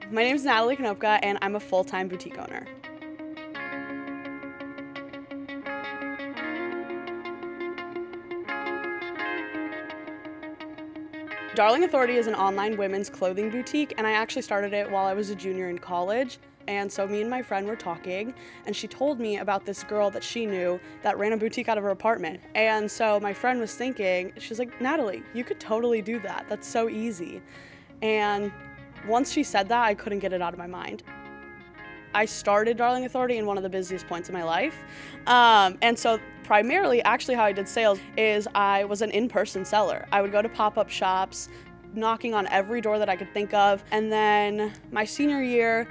My name is Natalie Konopka, and I'm a full-time boutique owner. Darling Authority is an online women's clothing boutique, and I actually started it while I was a junior in college. And so me and my friend were talking, and she told me about this girl that she knew that ran a boutique out of her apartment. And so my friend was thinking, she's like, Natalie, you could totally do that. That's so easy. And once she said that, I couldn't get it out of my mind. I started Darling Authority in one of the busiest points of my life. And so primarily, actually how I did sales is I was an in-person seller. I would go to pop-up shops, knocking on every door that I could think of. And then my senior year,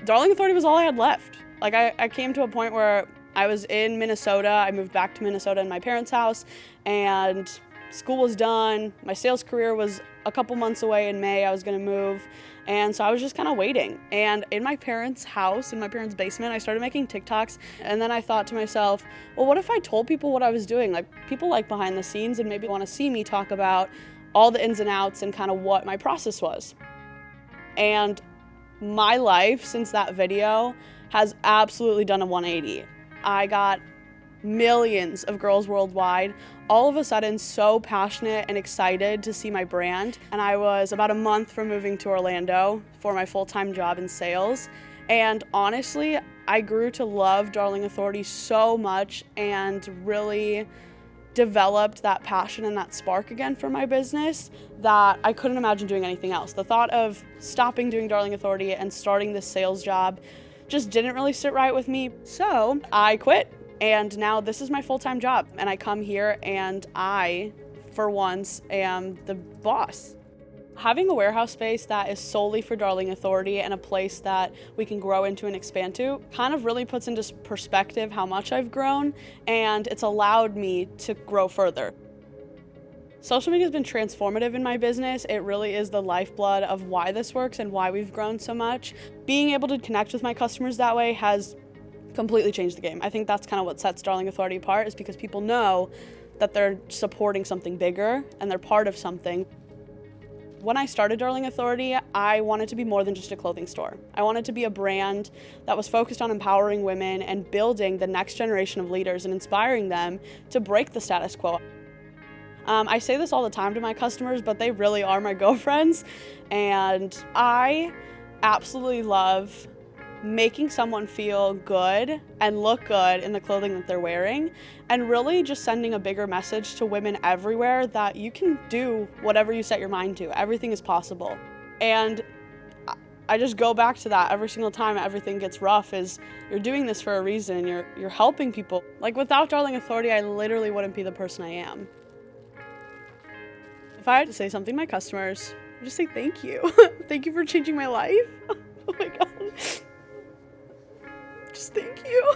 Darling Authority was all I had left. Like I came to a point where I was in Minnesota. I moved back to Minnesota in my parents' house, and school was done. My sales career was a couple months away in May. I was gonna move. And so I was just kind of waiting. And in my parents' house, in my parents' basement, I started making TikToks. And then I thought to myself, well, what if I told people what I was doing? Like, people like behind the scenes and maybe want to see me talk about all the ins and outs and kind of what my process was. And my life since that video has absolutely done a 180. I got millions of girls worldwide, all of a sudden so passionate and excited to see my brand. And I was about a month from moving to Orlando for my full-time job in sales. And honestly, I grew to love Darling Authority so much and really developed that passion and that spark again for my business that I couldn't imagine doing anything else. The thought of stopping doing Darling Authority and starting this sales job just didn't really sit right with me. So I quit. And now this is my full-time job, and I come here and I, for once, am the boss. Having a warehouse space that is solely for Darling Authority and a place that we can grow into and expand to kind of really puts into perspective how much I've grown, and it's allowed me to grow further. Social media has been transformative in my business. It really is the lifeblood of why this works and why we've grown so much. Being able to connect with my customers that way has completely changed the game. I think that's kind of what sets Darling Authority apart, is because people know that they're supporting something bigger and they're part of something. When I started Darling Authority, I wanted to be more than just a clothing store. I wanted to be a brand that was focused on empowering women and building the next generation of leaders and inspiring them to break the status quo. I say this all the time to my customers, but they really are my girlfriends, and I absolutely love making someone feel good and look good in the clothing that they're wearing, and really just sending a bigger message to women everywhere that you can do whatever you set your mind to. Everything is possible. And I just go back to that every single time everything gets rough, is you're doing this for a reason. You're helping people. Like, without Darling Authority, I literally wouldn't be the person I am. If I had to say something to my customers, I'd just say thank you. Thank you for changing my life. Oh my God. Just thank you.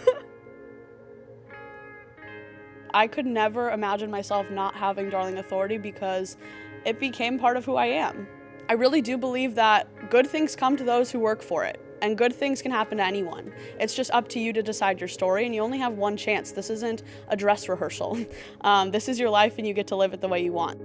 I could never imagine myself not having Darling Authority because it became part of who I am. I really do believe that good things come to those who work for it, and good things can happen to anyone. It's just up to you to decide your story, and you only have one chance. This isn't a dress rehearsal. This is your life, and you get to live it the way you want.